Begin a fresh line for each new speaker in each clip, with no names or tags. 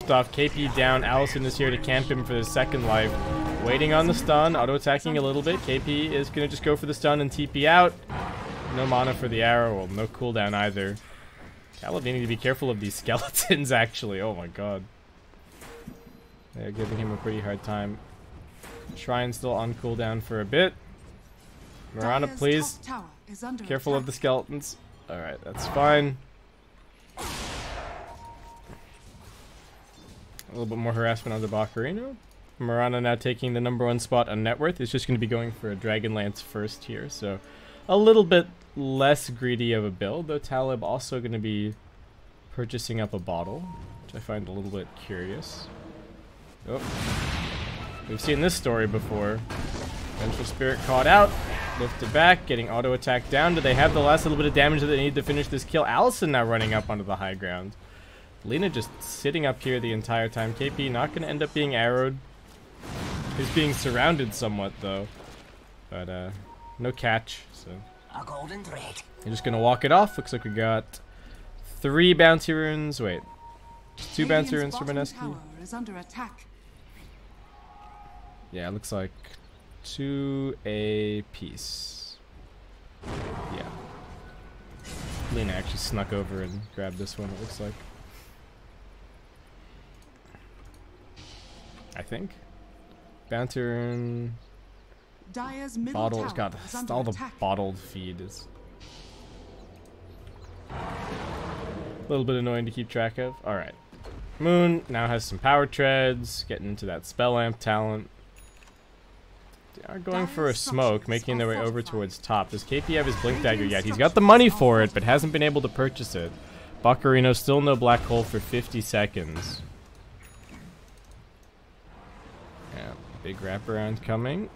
stuff. KP down. Allison is here to camp him for the second life. Waiting on the stun. Auto-attacking a little bit. KP is going to just go for the stun and TP out. No mana for the arrow. Well, no cooldown either. Kuala needing to be careful of these skeletons, actually. Oh my god. They're giving him a pretty hard time. Shrine still on cooldown for a bit. Mirana, please. Careful of the skeletons. Alright, that's fine. A little bit more harassment on the Bacarino. Mirana now taking the #1 spot on net worth. Is just going to be going for a Dragonlance first here, so a little bit less greedy of a build, though Talib also going to be purchasing up a bottle, which I find a little bit curious. Oh. We've seen this story before. Vengeful Spirit caught out, lifted back, getting auto attack down. Do they have the last little bit of damage that they need to finish this kill? Allison now running up onto the high ground. Lena just sitting up here the entire time. KP not going to end up being arrowed. He's being surrounded somewhat though, but no catch. So
a golden thread.
You're just gonna walk it off. Looks like we got 3 bounty runes. Wait, 2 bounty runes for Mineski. Yeah, it looks like 2 a piece. Yeah. Lena actually snuck over and grabbed this one, it looks like. I think. Bounty rune. Bottle. It's got all the bottled feed is a little bit annoying to keep track of. Alright. Moon now has some power treads, getting into that spell amp talent. They are going for a smoke, making their way over towards top. Does KP have his blink dagger yet? He's got the money for it, but hasn't been able to purchase it. Bacarino still no black hole for 50 seconds. Yeah, big wraparound coming.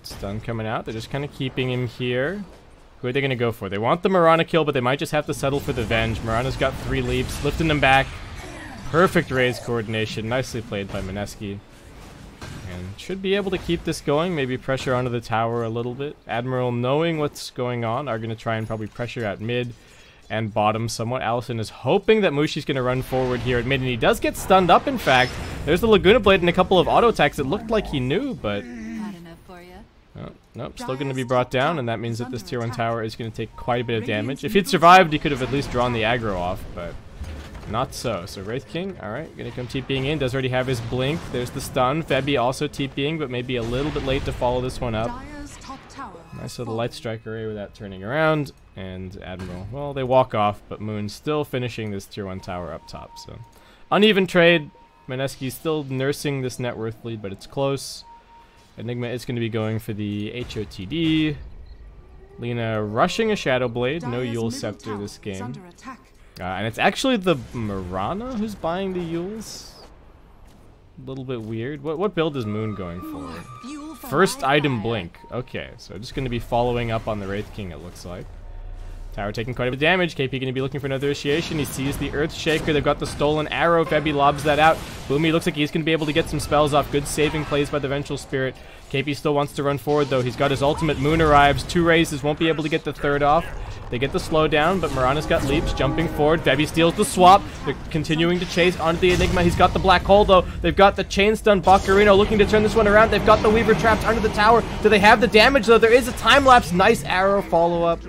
Stun coming out. They're just kind of keeping him here. Who are they going to go for? They want the Mirana kill, but they might just have to settle for the Venge. Mirana's got 3 leaps, lifting them back. Perfect raise coordination. Nicely played by Mineski. And should be able to keep this going. Maybe pressure onto the tower a little bit. Admiral, knowing what's going on, are going to try and probably pressure at mid and bottom somewhat. Allison is hoping that Mushi's going to run forward here at mid, and he does get stunned up, in fact. There's the Laguna Blade and a couple of auto attacks. It looked like he knew, but... Oh, nope, still going to be brought down, and that means that this tier 1 tower is going to take quite a bit of damage. If he'd survived, he could have at least drawn the aggro off, but not so. So Wraith King, alright, going to come TPing in, does already have his blink. There's the stun. Febby also TPing, but maybe a little bit late to follow this one up. Nice little light strike array without turning around, and Admiral, well, they walk off, but Moon's still finishing this tier 1 tower up top, so. Uneven trade. Mineski's still nursing this net worth lead, but it's close. Enigma is going to be going for the HOTD. Lena rushing a Shadow Blade. No Yule Scepter this game. And it's actually the Mirana who's buying the Yules. A little bit weird. What build is Moon going for? First item Blink. Okay, so just going to be following up on the Wraith King, it looks like. Tower taking quite a bit of damage. KP going to be looking for another initiation. He sees the Earth Shaker. They've got the Stolen Arrow. Febby lobs that out. Boomy looks like he's going to be able to get some spells off. Good saving plays by the Vengeful Spirit. KP still wants to run forward, though. He's got his ultimate. Moon arrives. 2 raises. Won't be able to get the 3rd off. They get the slowdown, but Mirana's got leaps. Jumping forward. Febby steals the swap. They're continuing to chase onto the Enigma. He's got the Black Hole, though. They've got the Chain Stun. Bacarino looking to turn this one around. They've got the Weaver trapped under the tower. Do they have the damage, though? There is a time-lapse. Nice arrow follow-up.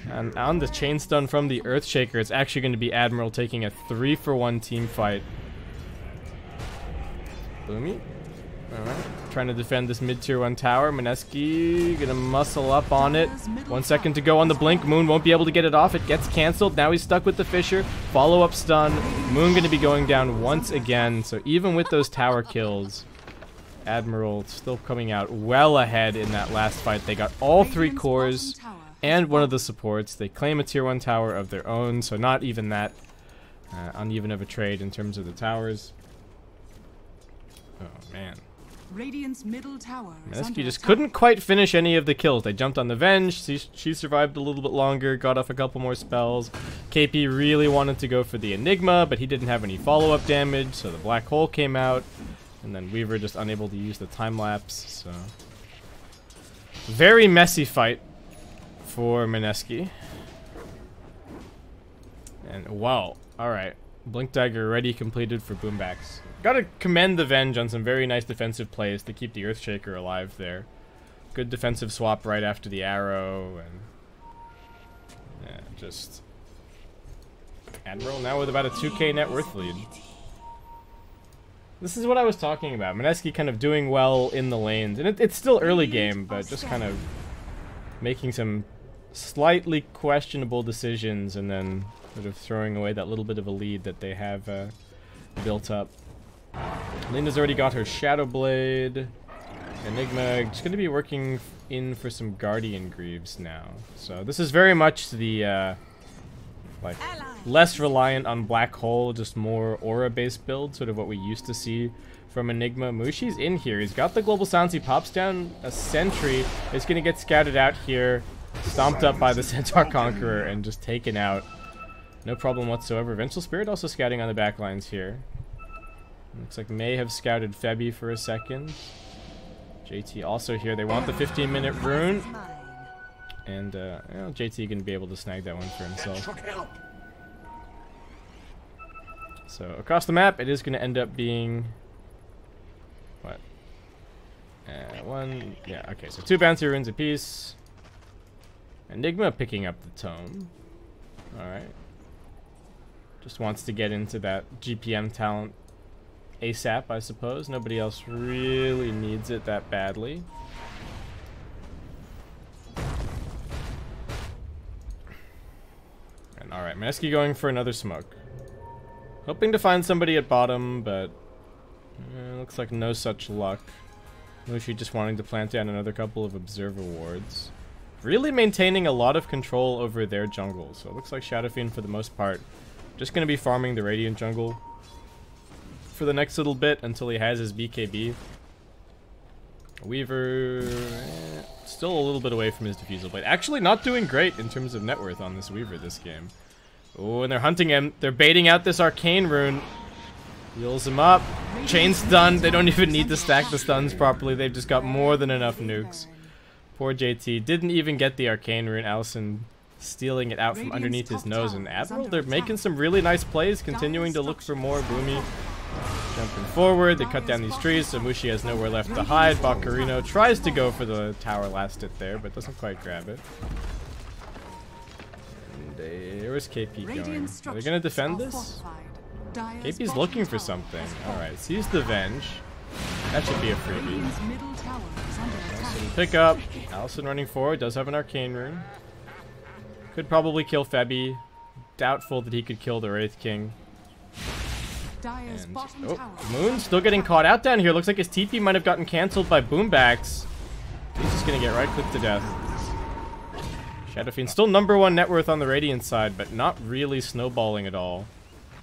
And on the chain stun from the Earthshaker, it's actually going to be Admiral taking a 3-for-1 team fight. Boomy. Alright. Trying to defend this mid-tier 1 tower. Mineski going to muscle up on it. 1 second to go on the blink. Moon won't be able to get it off. It gets cancelled. Now he's stuck with the Fisher. Follow-up stun. Moon going to be going down once again. So even with those tower kills, Admiral still coming out well ahead in that last fight. They got all 3 cores and one of the supports. They claim a tier 1 tower of their own, so not even that uneven of a trade in terms of the towers. Oh man.
Radiant's middle tower
Mineski just couldn't quite finish any of the kills. They jumped on the Venge. She survived a little bit longer, got off a couple more spells. KP really wanted to go for the Enigma, but he didn't have any follow-up damage, so the Black Hole came out. And then Weaver just unable to use the time-lapse, so. Very messy fight for Mineski. And wow, alright. Blink Dagger already completed for Boombacks. Gotta commend the Venge on some very nice defensive plays to keep the Earthshaker alive there. Good defensive swap right after the arrow, and yeah, just Admiral now with about a 2k net worth lead. This is what I was talking about. Mineski kind of doing well in the lanes, and it's still early game, but just kind of making some slightly questionable decisions, and then sort of throwing away that little bit of a lead that they have built up. Linda's already got her Shadow Blade. Enigma just going to be working in for some Guardian Greaves now. So this is very much the like less reliant on Black Hole, just more aura-based build, sort of what we used to see from Enigma. Mushi's in here. He's got the Global Silence. He pops down a Sentry. It's going to get scouted out here, stomped up by the Centaur Conqueror, and just taken out. No problem whatsoever. Vengeful Spirit also scouting on the back lines here. Looks like May have scouted Febby for a second. JT also here. They want the 15-minute rune. And well, JT going to be able to snag that one for himself. So across the map, it is going to end up being... what? One... yeah, okay. So 2 bouncy runes apiece. Enigma picking up the tome. Alright. Just wants to get into that GPM talent ASAP, I suppose. Nobody else really needs it that badly. And alright, Mineski going for another smoke. Hoping to find somebody at bottom, but looks like no such luck. Mushi just wanting to plant down another couple of observer wards. Really maintaining a lot of control over their jungle. So it looks like Shadow Fiend for the most part just going to be farming the Radiant jungle for the next little bit until he has his BKB. Weaver still a little bit away from his Diffusal Blade. Actually not doing great in terms of net worth on this Weaver this game. Oh, and they're hunting him. They're baiting out this Arcane Rune. Heals him up. Chain stun. They don't even need to stack the stuns properly. They've just got more than enough nukes. Poor JT. Didn't even get the Arcane Rune. Allison stealing it out from underneath his nose. And Admiral, they're making some really nice plays, continuing to look for more. Boomy jumping forward. They cut down these trees, so Mushi has nowhere left to hide. Bacarino tries to go for the tower last hit there, but doesn't quite grab it. And where's KP going? Are they going to defend this? KP's looking for something. Alright, sees the Venge. That should be a freebie. Allison pick up. Allison running forward. Does have an Arcane Rune. Could probably kill Febby. Doubtful that he could kill the Wraith King. And, oh, Moon still getting caught out down here. Looks like his TP might have gotten cancelled by Boombacks. He's just going to get right-clicked to death. Shadow Fiend still #1 net worth on the Radiant side, but not really snowballing at all.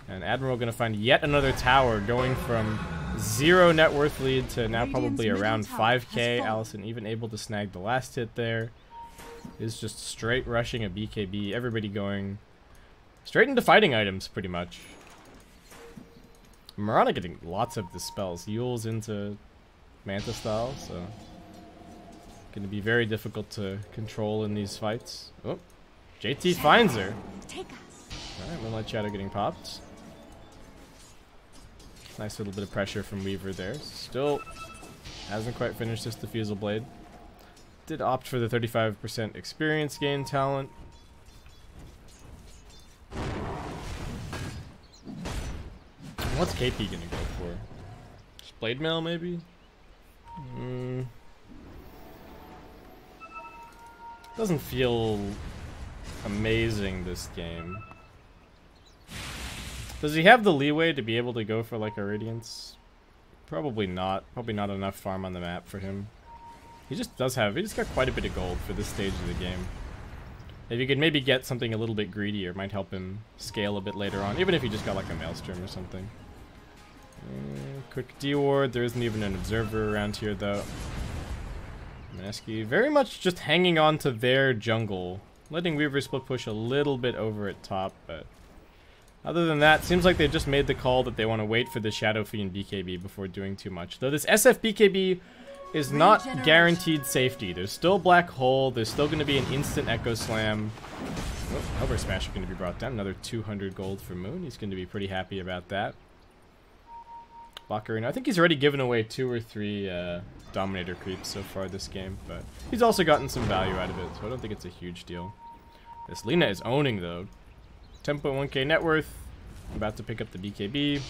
And Admiral going to find yet another tower, going from 0 net worth lead to now probably around 5k. Allison even able to snag the last hit there. Is just straight rushing a BKB. Everybody going straight into fighting items, pretty much. Mirana getting lots of the spells. Yule's into Manta style, so gonna be very difficult to control in these fights. Oh, JT finds her. Alright, Moonlight Shadow getting popped. Nice little bit of pressure from Weaver there. Still hasn't quite finished this Diffusal Blade. Did opt for the 35% experience gain talent. What's KP gonna go for? Just Blade Mail, maybe? Doesn't feel amazing this game. Does he have the leeway to be able to go for like a Radiance? Probably not. Probably not enough farm on the map for him. He just does have, he's got quite a bit of gold for this stage of the game. If you could maybe get something a little bit greedier, might help him scale a bit later on, even if he just got like a Maelstrom or something. Quick D-ward, there isn't even an observer around here though. Mineski very much just hanging on to their jungle, letting Weaver split push a little bit over at top, but other than that, seems like they just made the call that they want to wait for the Shadow Fiend BKB before doing too much. Though this SF BKB is not guaranteed safety. There's still Black Hole, there's still going to be an instant Echo Slam. Oh, Hellbreak Smasher going to be brought down. Another 200 gold for Moon. He's going to be pretty happy about that. Ocarina, I think he's already given away 2 or 3 Dominator creeps so far this game, but he's also gotten some value out of it, so I don't think it's a huge deal. This Lina is owning, though. 10.1k net worth. About to pick up the BKB.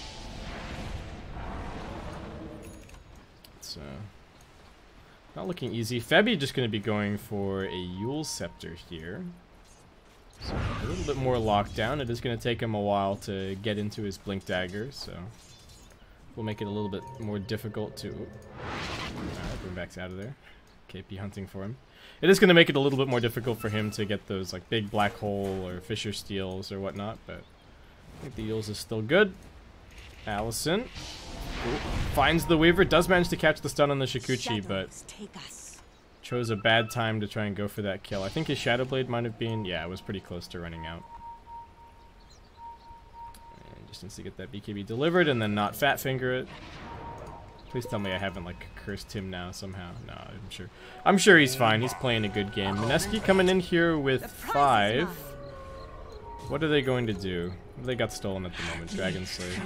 It's not looking easy. Febby just going to be going for a Yule Scepter here. So a little bit more lockdown. It is going to take him a while to get into his Blink Dagger, so we'll make it a little bit more difficult to... Alright, Boomback's out of there. KP hunting for him. It is going to make it a little bit more difficult for him to get those like big black hole or Fisher Steels or whatnot, but I think the Yules is still good. Allison finds the Weaver, does manage to catch the stun on the Shikuchi, but chose a bad time to try and go for that kill. I think his Shadow Blade might have been, yeah, it was pretty close to running out. And just needs to get that BKB delivered and then not Fat Finger it. Please tell me I haven't like cursed him now somehow. No, I'm sure he's fine. He's playing a good game. Mineski coming in here with 5. What are they going to do? They got stolen at the moment. Dragon Slayer.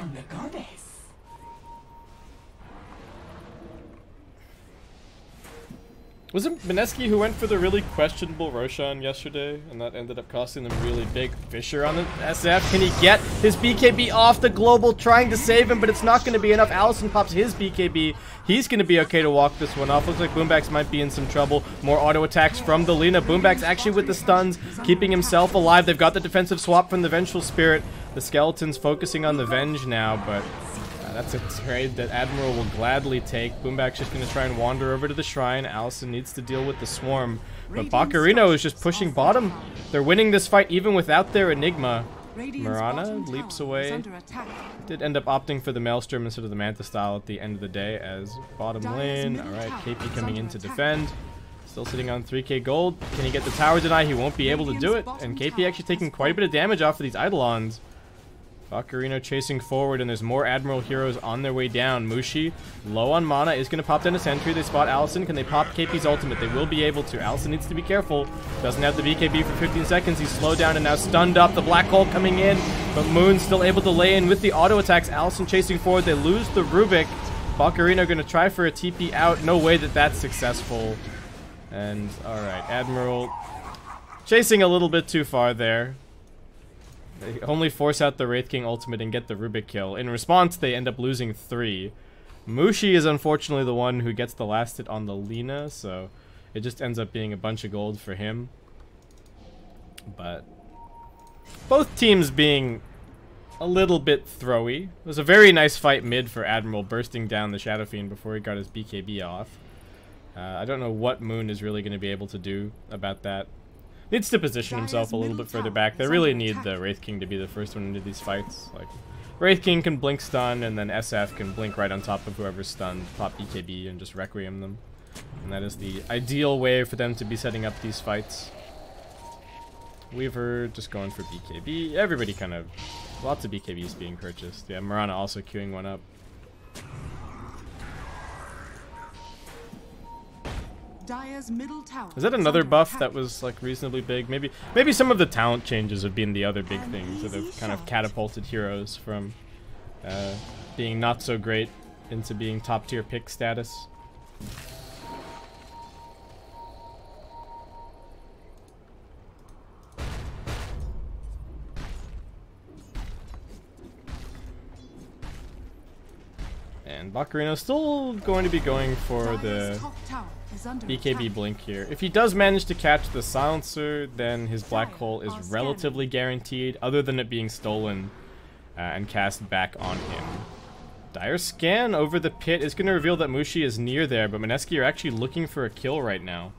Was it Mineski who went for the really questionable Roshan yesterday, and that ended up costing them really big Fisher on the SF? Can he get his BKB off the global, trying to save him, but it's not going to be enough. Allison pops his BKB. He's going to be okay to walk this one off. Looks like Boombacks might be in some trouble. More auto attacks from the Lina. Boombacks actually with the stuns, keeping himself alive. They've got the defensive swap from the Vengeful Spirit. The Skeleton's focusing on the Venge now, but... that's a trade that Admiral will gladly take. Boomback's just going to try and wander over to the shrine. Allison needs to deal with the swarm. But Bacarino is just pushing bottom. They're winning this fight even without their Enigma. Mirana leaps away. Did end up opting for the Maelstrom instead of the Manta style at the end of the day as bottom lane. Alright, KP coming in to defend. Still sitting on 3k gold. Can he get the tower deny? He won't be able to do it. And KP actually taking quite a bit of damage off of these Eidolons. Bacarino chasing forward, and there's more Admiral heroes on their way down. Mushi, low on mana, is going to pop down a sentry. They spot Allison. Can they pop KP's ultimate? They will be able to. Allison needs to be careful. Doesn't have the BKB for 15 seconds. He's slowed down and now stunned up. The black hole coming in, but Moon's still able to lay in with the auto attacks. Allison chasing forward. They lose the Rubik. Bacarino going to try for a TP out. No way that that's successful. And, alright, Admiral chasing a little bit too far there. They only force out the Wraith King ultimate and get the Rubik kill. In response, they end up losing 3. Mushi is unfortunately the one who gets the last hit on the Lina, so it just ends up being a bunch of gold for him. But both teams being a little bit throwy. It was a very nice fight mid for Admiral, bursting down the Shadow Fiend before he got his BKB off. I don't know what Moon is really going to be able to do about that. Needs to position himself a little bit further back. They really need the Wraith King to be the first one into these fights. Like, Wraith King can blink stun, and then SF can blink right on top of whoever's stunned, pop BKB, and just Requiem them. And that is the ideal way for them to be setting up these fights. Weaver just going for BKB. Everybody kind of... lots of BKBs being purchased. Yeah, Mirana also queuing one up.
Dire's middle tower
Is that another buff that was like reasonably big? Maybe some of the talent changes have been the other big things that have kind of catapulted heroes from being not so great into being top tier pick status. And Bacarino's still going to be going for the BKB blink here. If he does manage to catch the silencer, then his black hole is relatively guaranteed, other than it being stolen and cast back on him. Dire scan over the pit is going to reveal that Mushi is near there, but Mineski are actually looking for a kill right now.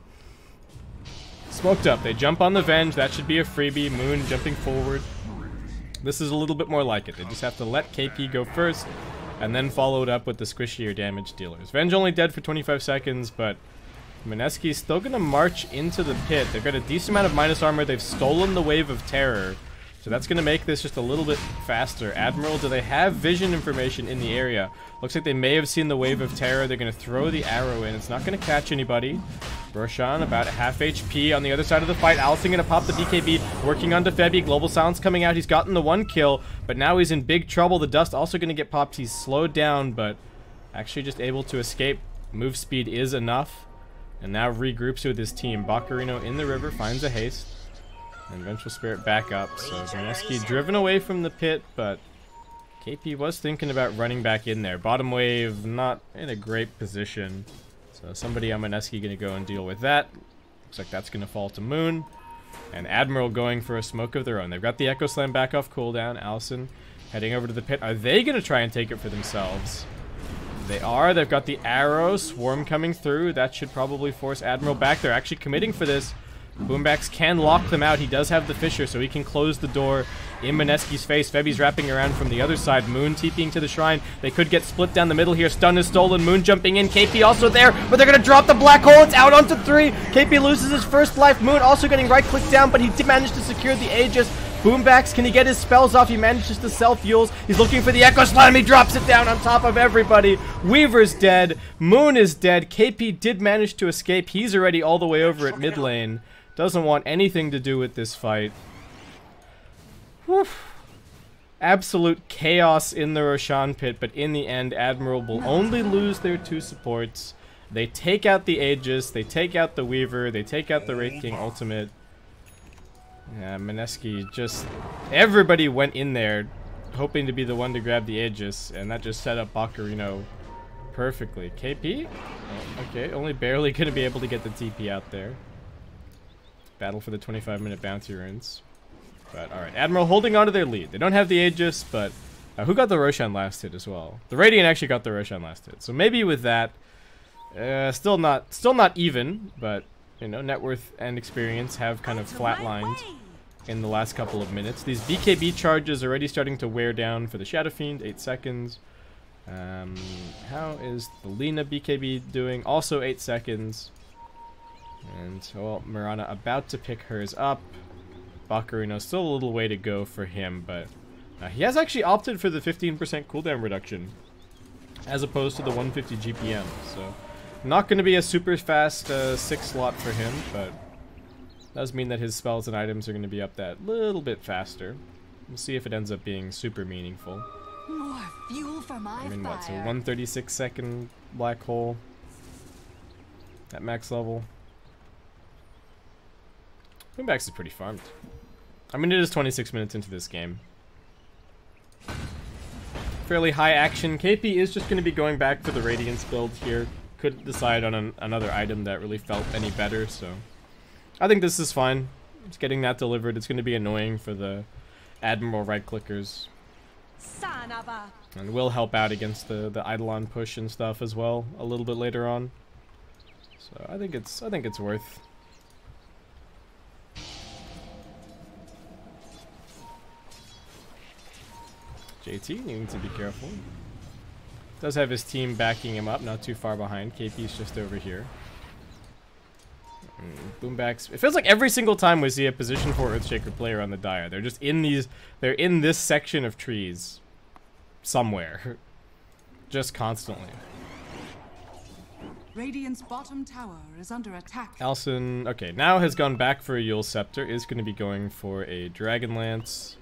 Smoked up. They jump on the Venge. That should be a freebie. Moon jumping forward. This is a little bit more like it. They just have to let KP go first, and then follow it up with the squishier damage dealers. Venge only dead for 25 seconds, but Mineski's still going to march into the pit. They've got a decent amount of minus armor. They've stolen the Wave of Terror. So that's going to make this just a little bit faster. Admiral, do they have vision information in the area? Looks like they may have seen the wave of terror. They're going to throw the arrow in. It's not going to catch anybody. Roshan about half HP on the other side of the fight. Allison going to pop the BKB, working on Defebi. Global Silence coming out. He's gotten the 1 kill, but now he's in big trouble. The dust also going to get popped. He's slowed down, but actually just able to escape. Move speed is enough. And now regroups with his team. Baccarino in the river, finds a haste. And Vengeful Spirit back up. So Mineski driven away from the pit, but KP was thinking about running back in there. Bottom wave, not in a great position. So somebody on Mineski going to go and deal with that. Looks like that's going to fall to Moon. And Admiral going for a smoke of their own. They've got the Echo Slam back off cooldown. Allison heading over to the pit. Are they going to try and take it for themselves? They are. They've got the arrow. Swarm coming through. That should probably force Admiral back. They're actually committing for this. Boombacks can lock them out. He does have the Fissure, so he can close the door in Mineski's face. Febi's wrapping around from the other side. Moon TPing to the shrine. They could get split down the middle here. Stun is stolen. Moon jumping in. KP also there, but they're going to drop the black hole. It's out onto 3. KP loses his first life. Moon also getting right-clicked down, but he did manage to secure the Aegis. Boombacks, can he get his spells off? He manages to self-fuels. He's looking for the Echo Slam. He drops it down on top of everybody. Weaver's dead. Moon is dead. KP did manage to escape. He's already all the way over at mid lane. Doesn't want anything to do with this fight. Whew. Absolute chaos in the Roshan pit, but in the end, Admiral will only lose their 2 supports. They take out the Aegis, they take out the Weaver, they take out the Wraith King ultimate. Yeah, Mineski just... Everybody went in there hoping to be the one to grab the Aegis, and that just set up Baccarino perfectly. KP? Oh, okay, only barely going to be able to get the TP out there. Battle for the 25-minute bounty runes. But, alright, Admiral holding on to their lead. They don't have the Aegis, but... who got the Roshan last hit as well? The Radiant actually got the Roshan last hit. So maybe with that, still not even, but, you know, net worth and experience have kind of flatlined in the last couple of minutes. These BKB charges already starting to wear down for the Shadow Fiend, 8 seconds. How is the Lina BKB doing? Also 8 seconds. And, well, Mirana about to pick hers up. Baccarino, still a little way to go for him, but he has actually opted for the 15% cooldown reduction as opposed to the 150 GPM. So, not going to be a super fast 6 slot for him, but does mean that his spells and items are going to be up that little bit faster. We'll see if it ends up being super meaningful.
More fuel for my
I mean, what, so
fire.
136 second black hole at max level. Boombacks is pretty farmed. I mean, it is 26 minutes into this game. Fairly high action. KP is just going to be going back for the Radiance build here. Couldn't decide on another item that really felt any better, so... I think this is fine. It's getting that delivered. It's going to be annoying for the Admiral right-clickers. And will help out against the Eidolon push and stuff as well a little bit later on. So I think it's worth... JT needing to be careful. Does have his team backing him up, not too far behind. KP's just over here. Boombacks. It feels like every single time we see a position 4 Earthshaker player on the Dire, they're just in these. They're in this section of trees, somewhere, just constantly.
Radiant's bottom tower is under attack.
Alson, okay, now has gone back for a Yule Scepter. Is going to be going for a Dragon Lance.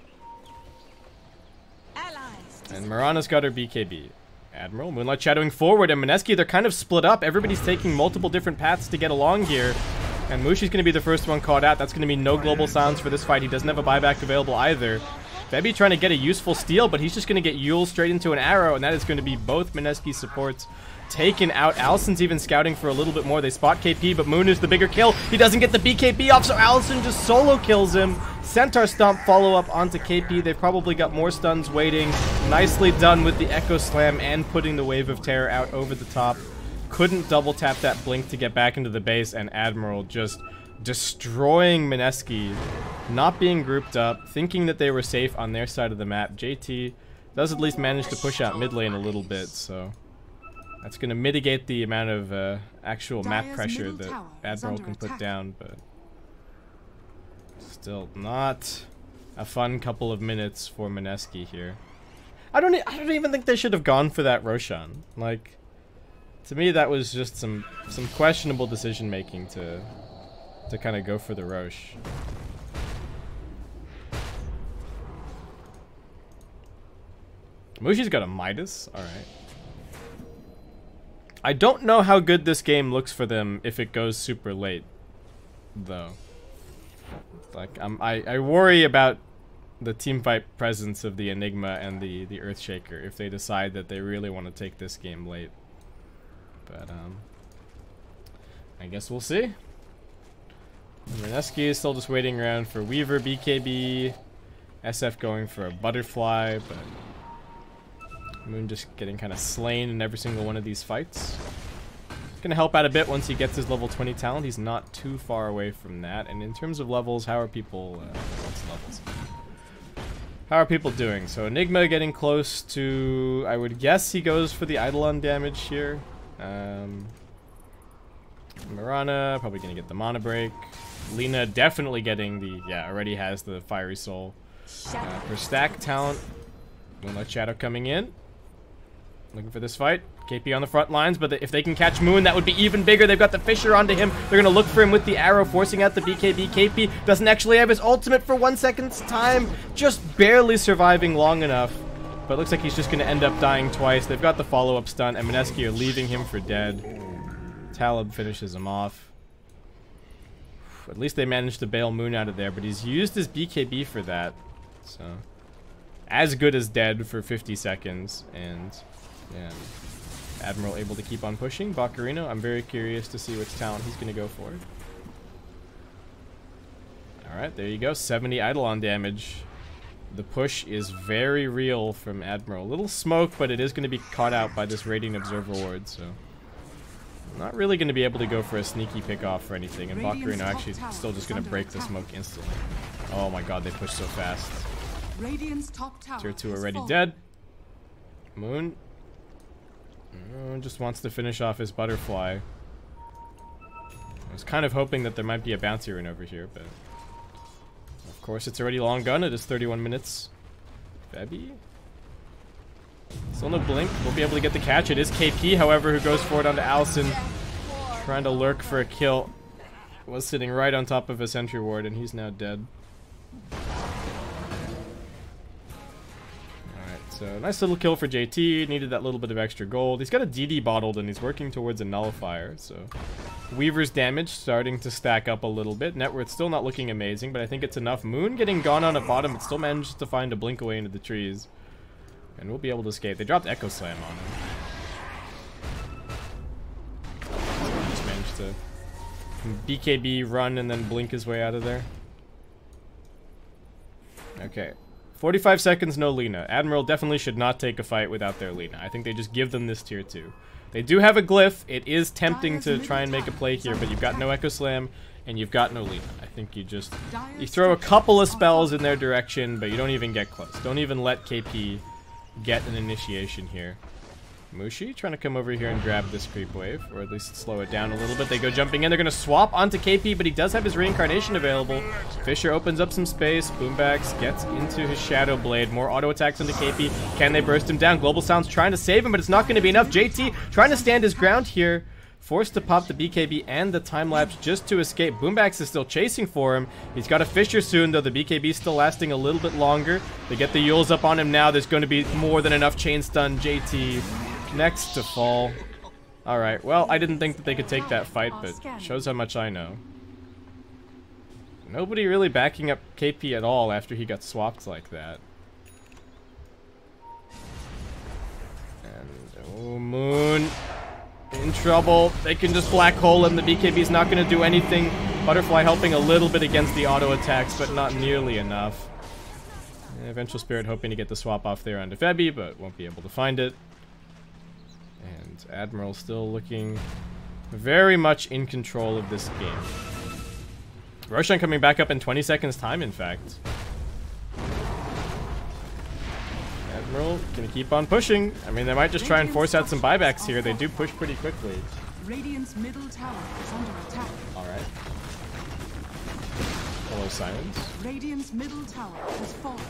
And Mirana's got her BKB. Admiral, Moonlight shadowing forward, and Mineski, they're kind of split up. Everybody's taking multiple different paths to get along here. And Mushi's going to be the first one caught out. That's going to mean no Global Silence for this fight. He doesn't have a buyback available either. Febi trying to get a useful steal, but he's just going to get Yule straight into an arrow, and that is going to be both Mineski's supports taken out. Allison's even scouting for a little bit more. They spot KP, but Moon is the bigger kill. He doesn't get the BKB off, so Allison just solo kills him. Centaur Stomp follow-up onto KP. They've probably got more stuns waiting. Nicely done with the Echo Slam and putting the Wave of Terror out over the top. Couldn't double tap that blink to get back into the base, and Admiral just destroying Mineski. Not being grouped up, thinking that they were safe on their side of the map. JT does at least manage to push out mid lane a little bit, so that's going to mitigate the amount of actual map pressure that Admiral can put down, but still not a fun couple of minutes for Mineski here. I don't even think they should have gone for that Roshan. Like, to me that was just some questionable decision making to kind of go for the Rosh. Mushi's got a Midas. All right. I don't know how good this game looks for them if it goes super late, though. Like, I worry about the teamfight presence of the Enigma and the Earthshaker if they decide that they really want to take this game late. But I guess we'll see. Mineski is still just waiting around for Weaver, BKB, SF going for a Butterfly, but Moon just getting kind of slain in every single one of these fights. Gonna help out a bit once he gets his level 20 talent. He's not too far away from that. And in terms of levels, how are people? What's levels? How are people doing? So Enigma getting close to. I would guess he goes for the Eidolon damage here. Mirana probably gonna get the mana break. Lina definitely getting the already has the Fiery Soul. Her stack talent. Moonlight Shadow coming in. Looking for this fight. KP on the front lines, but if they can catch Moon, that would be even bigger. They've got the Fisher onto him. They're going to look for him with the arrow, forcing out the BKB. KP doesn't actually have his ultimate for 1 second's time. Just barely surviving long enough. But it looks like he's just going to end up dying twice. They've got the follow-up stun, and Mineski are leaving him for dead. Talib finishes him off. At least they managed to bail Moon out of there, but he's used his BKB for that. So, as good as dead for 50 seconds, and yeah, Admiral able to keep on pushing. Baccarino, I'm very curious to see which talent he's going to go for. Alright, there you go. 70 Eidolon damage. The push is very real from Admiral. A little smoke, but it is going to be caught out by this Radiant Observer Ward, so not really going to be able to go for a sneaky pick-off or anything. And Baccarino actually still just going to break the smoke instantly. Oh my god, they push so fast. Tier 2 already dead. Moon just wants to finish off his Butterfly. I was kind of hoping that there might be a bounty rune over here, but of course it's already long gone. It is 31 minutes. Febby? Still no blink. We'll be able to get the catch. It is KP, however, who goes forward onto Allison. Trying to lurk for a kill. Was sitting right on top of a sentry ward, and he's now dead. So, nice little kill for JT. Needed that little bit of extra gold. He's got a DD bottled and he's working towards a nullifier. So, Weaver's damage starting to stack up a little bit. Net worth still not looking amazing, but I think it's enough. Moon getting gone on a bottom, but still manages to find a blink away into the trees. And we'll be able to escape. They dropped Echo Slam on him. So just managed to BKB run and then blink his way out of there. Okay. 45 seconds, no Lina. Admiral definitely should not take a fight without their Lina. I think they just give them this tier 2. They do have a glyph. It is tempting to try and make a play here, but you've got no Echo Slam and you've got no Lina. I think you throw a couple of spells in their direction, but you don't even get close. Don't even let KP get an initiation here. Mushi trying to come over here and grab this creep wave, or at least slow it down a little bit. They go jumping in. They're going to swap onto KP, but he does have his reincarnation available. Fisher opens up some space. Boombacks gets into his Shadow Blade. More auto attacks onto KP. Can they burst him down? Global Sound's trying to save him, but it's not going to be enough. JT trying to stand his ground here. Forced to pop the BKB and the time-lapse just to escape. Boombacks is still chasing for him. He's got a Fisher soon, though the BKB is still lasting a little bit longer. They get the Yules up on him now. There's going to be more than enough chain stun. JT next to fall. Alright, well, I didn't think that they could take that fight, but shows how much I know. Nobody really backing up KP at all after he got swapped like that. And, oh, Moon in trouble. They can just black hole him. The BKB's not going to do anything. Butterfly helping a little bit against the auto attacks, but not nearly enough. Eventual Spirit hoping to get the swap off there onto Febby, but won't be able to find it. And Admiral still looking very much in control of this game. Roshan coming back up in 20 seconds time, in fact. Admiral gonna keep on pushing. I mean, they might just try and force out some buybacks here. They do push pretty quickly.
Radiant's middle tower is under attack.
Alright. Hello, Silence.
Radiant's middle tower has fallen.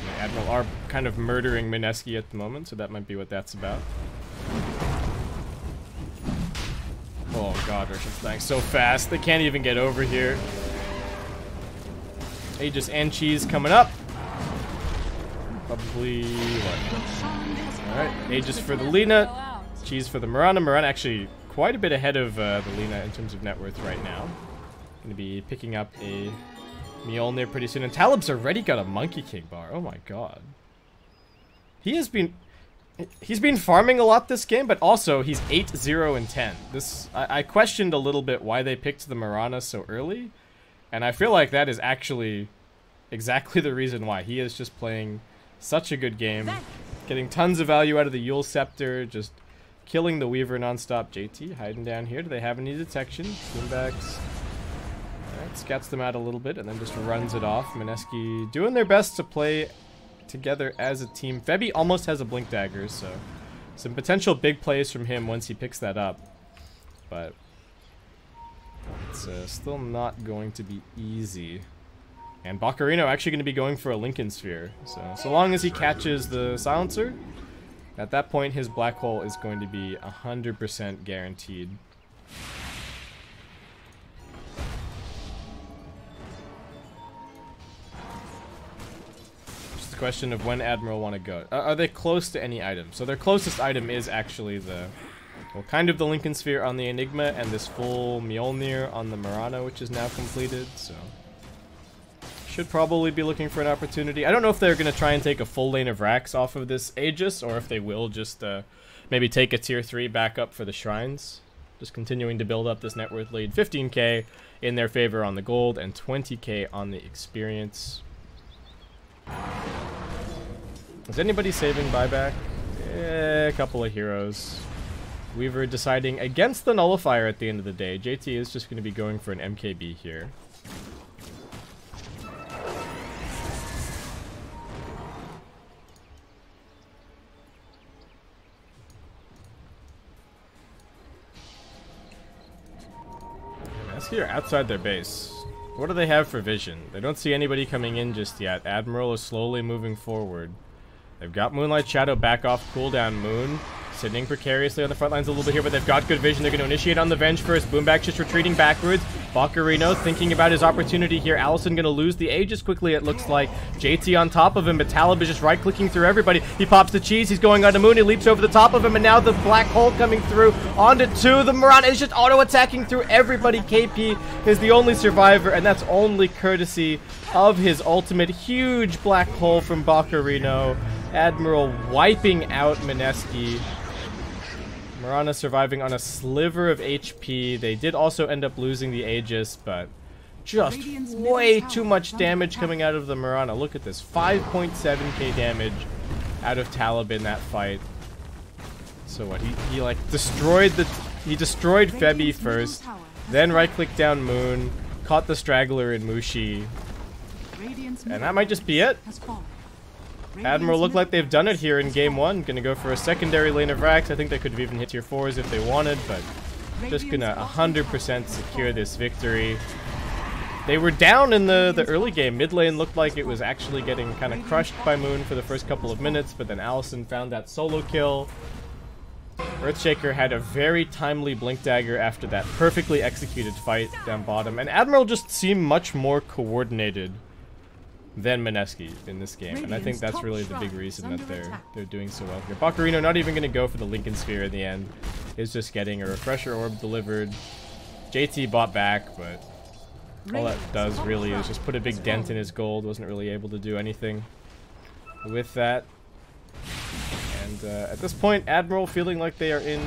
The Admiral are kind of murdering Mineski at the moment, so that might be what that's about. Oh god, Russian's dying so fast. They can't even get over here. Aegis and Cheese coming up. Probably what? Alright, Aegis for the Lina. Cheese for the Mirana. Mirana actually quite a bit ahead of the Lina in terms of net worth right now. Gonna be picking up a Mjolnir pretty soon. And Talib's already got a Monkey King bar. Oh my god. He's been farming a lot this game, but also he's 8-0 and 10. I questioned a little bit why they picked the Mirana so early, and I feel like that is actually exactly the reason why. He is just playing such a good game, getting tons of value out of the Yule Scepter, just killing the Weaver nonstop. JT hiding down here. Do they have any detection? Boombacks. Alright, scats them out a little bit and then just runs it off. Mineski doing their best to play together as a team. Febby almost has a Blink Dagger, so some potential big plays from him once he picks that up. But it's still not going to be easy. And Baccarino actually going to be going for a Lincoln Sphere. So long as he catches the Silencer, at that point his Black Hole is going to be 100% guaranteed. Question of when Admiral want to go. Are they close to any item? So their closest item is actually the, well, kind of the Lincoln Sphere on the Enigma and this full Mjolnir on the Mirana, which is now completed. So should probably be looking for an opportunity. I don't know if they're going to try and take a full lane of racks off of this Aegis, or if they will just maybe take a tier 3 back up for the shrines. Just continuing to build up this net worth lead. 15k in their favor on the gold and 20k on the experience. Is anybody saving buyback? A couple of heroes. Weaver deciding against the Nullifier at the end of the day. JT is just going to be going for an MKB here. That's here outside their base. What do they have for vision? They don't see anybody coming in just yet. Admiral is slowly moving forward. They've got Moonlight Shadow back off cooldown. Moon sitting precariously on the front lines a little bit here, but they've got good vision. They're going to initiate on the Venge first. Boomback just retreating backwards. Baccarino thinking about his opportunity here. Allison going to lose the Aegis quickly, it looks like. JT on top of him, but Talib is just right-clicking through everybody. He pops the cheese. He's going on to Moon. He leaps over the top of him, and now the Black Hole coming through onto 2. The Mirana is just auto-attacking through everybody. KP is the only survivor, and that's only courtesy of his ultimate. Huge Black Hole from Baccarino. Admiral wiping out Mineski. Mirana surviving on a sliver of HP. They did also end up losing the Aegis, but just way too much damage coming out of the Mirana. Look at this, 5.7k damage out of Talib in that fight. So what, he like destroyed he destroyed Febby first, then right-clicked down Moon, caught the straggler in Mushi, and that might just be it. Admiral look like they've done it here in game 1. Gonna go for a secondary lane of racks. I think they could have even hit tier 4s if they wanted, but just gonna 100% secure this victory. They were down in the early game. Mid lane looked like it was actually getting kind of crushed by Moon for the first couple of minutes, but then Allison found that solo kill. Earthshaker had a very timely Blink Dagger after that perfectly executed fight down bottom, and Admiral just seemed much more coordinated than Mineski in this game, and I think that's really the big reason that they're doing so well here. Baccarino not even going to go for the Lincoln Sphere in the end. Is just getting a refresher orb delivered. JT bought back, but all that does really is just put a big dent in his gold. Wasn't really able to do anything with that. And at this point, Admiral feeling like they are in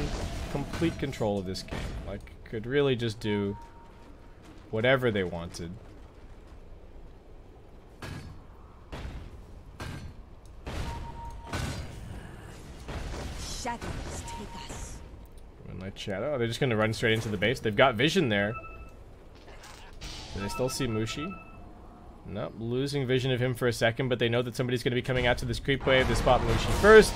complete control of this game. Like, could really just do whatever they wanted.
Shadows take us.
Moonlight Shadow. They're just going to run straight into the base. They've got vision there. Do they still see Mushi? Nope. Losing vision of him for a second, but they know that somebody's going to be coming out to this creep wave. They spot Mushi first.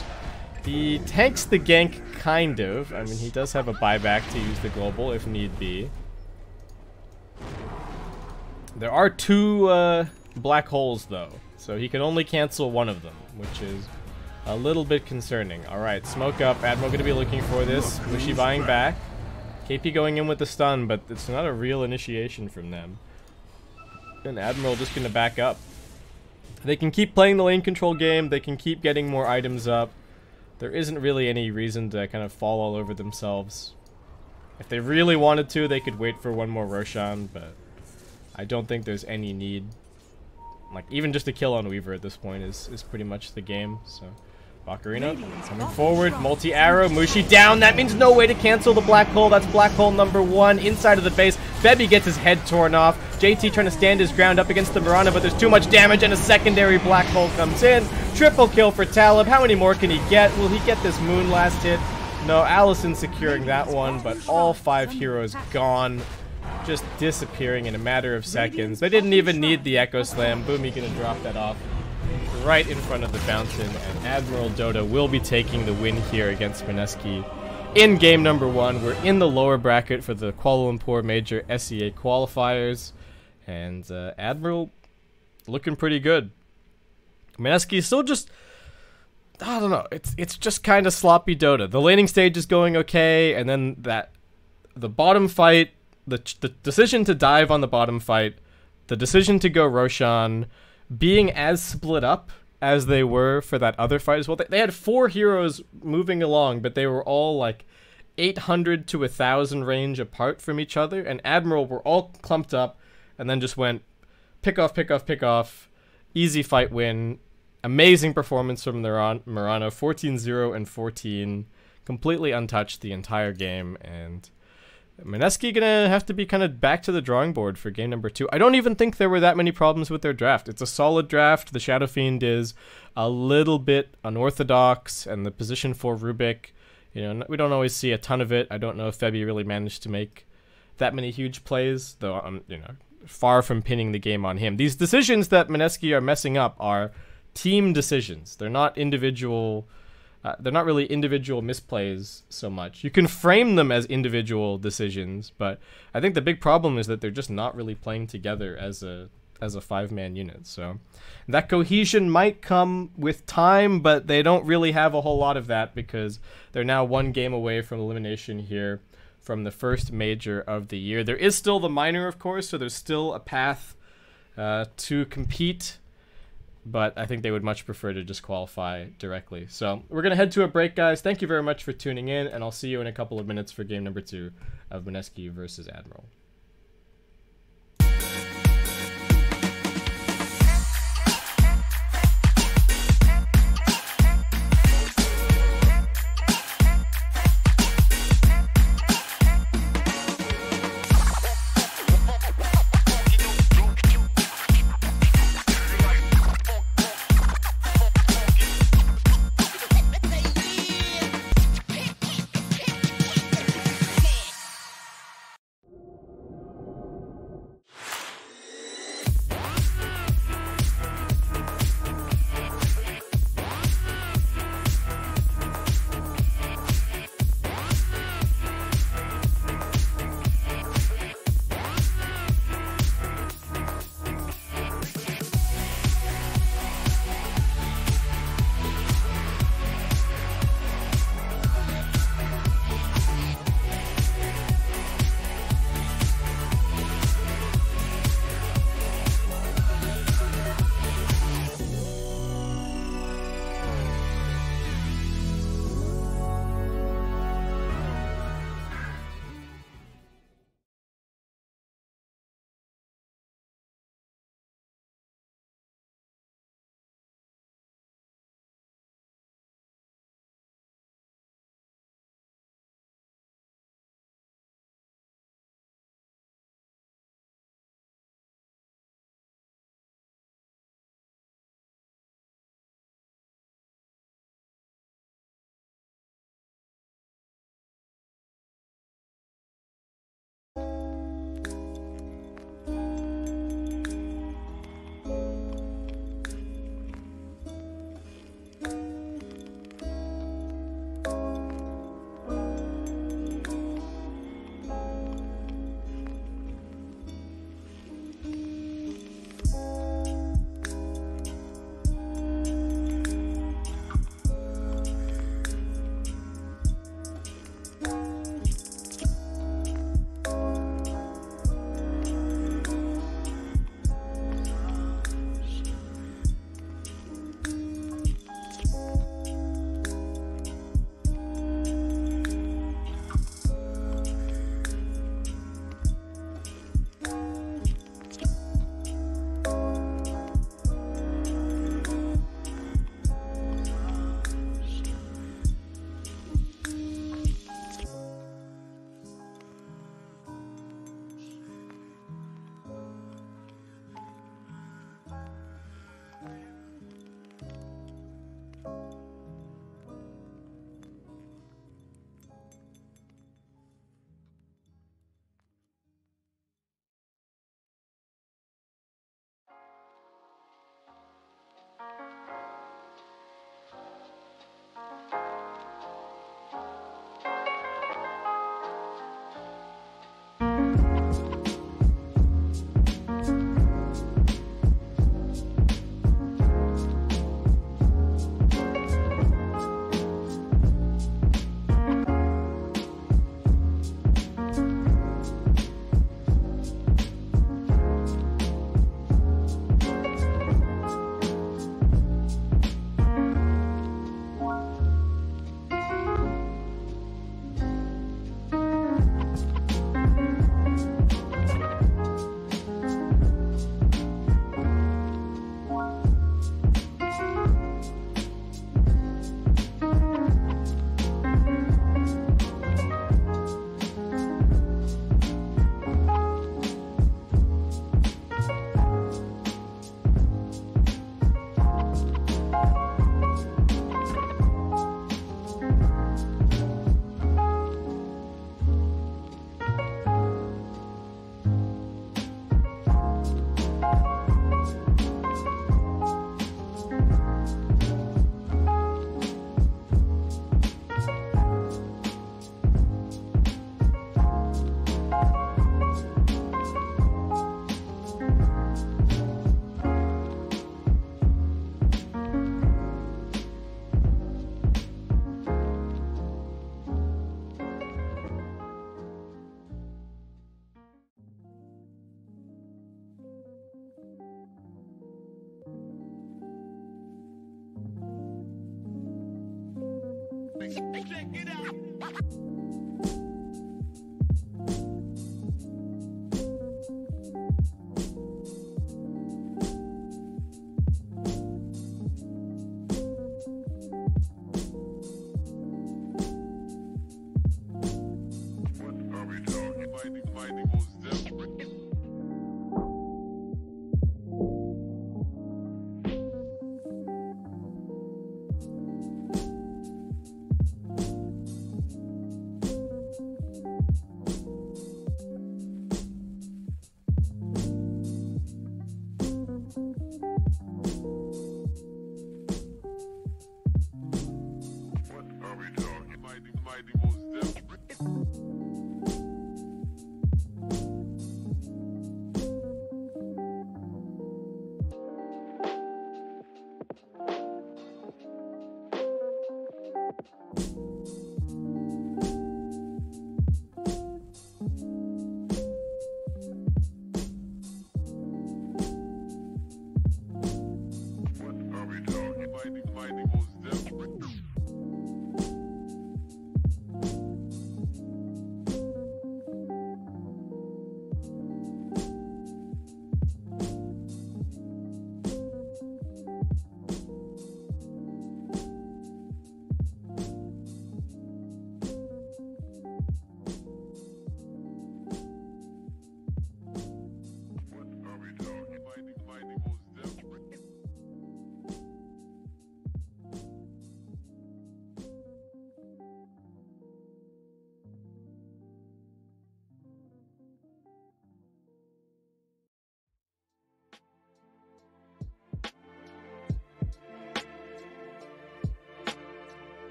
He tanks the gank, kind of. I mean, he does have a buyback to use the global if need be. There are 2 black holes, though, so he can only cancel one of them, which is a little bit concerning. Alright, smoke up. Admiral going to be looking for this. Mushi buying back. KP going in with the stun, but it's not a real initiation from them. And Admiral just going to back up. They can keep playing the lane control game. They can keep getting more items up. There isn't really any reason to kind of fall all over themselves. If they really wanted to, they could wait for one more Roshan, but I don't think there's any need. Like, even just a kill on Weaver at this point is pretty much the game, so... Bakarina coming forward, multi-arrow, Mushi down. That means no way to cancel the black hole. That's black hole number 1 inside of the base. Bebby gets his head torn off. JT trying to stand his ground up against the Mirana, but there's too much damage, and a secondary black hole comes in. Triple kill for Talib. How many more can he get? Will he get this moon last hit? No, Allison securing that one, but all 5 heroes gone. Just disappearing in a matter of seconds. They didn't even need the Echo Slam. Boomy gonna drop that off right in front of the fountain, and Admiral Dota will be taking the win here against Mineski in game number 1. We're in the lower bracket for the Kuala Lumpur Major SEA qualifiers, and Admiral looking pretty good. Mineski still just, I don't know, it's just kind of sloppy Dota. The laning stage is going okay, and then the bottom fight, the decision to dive on the bottom fight, the decision to go Roshan, being as split up as they were for that other fight as well. They had 4 heroes moving along, but they were all like 800 to 1,000 range apart from each other, and Admiral were all clumped up and then just went pick off, pick off, pick off. Easy fight win. Amazing performance from Murano. 14-0 and 14. Completely untouched the entire game, and Mineski gonna have to be kind of back to the drawing board for game number 2. I don't even think there were that many problems with their draft. It's a solid draft. The Shadow Fiend is a little bit unorthodox, and the position for Rubik, you know, we don't always see a ton of it. I don't know if Febby really managed to make that many huge plays, though I'm, you know, far from pinning the game on him. These decisions that Mineski are messing up are team decisions. They're not individual. They're not really individual misplays so much. You can frame them as individual decisions, but I think the big problem is that they're just not really playing together as a 5-man unit. So that cohesion might come with time, but they don't really have a whole lot of that because they're now 1 game away from elimination here from the first major of the year. There is still the minor, of course, so there's still a path to compete. But I think they would much prefer to just qualify directly. So we're going to head to a break, guys. Thank you very much for tuning in, and I'll see you in a couple of minutes for game number 2 of Mineski versus Admiral.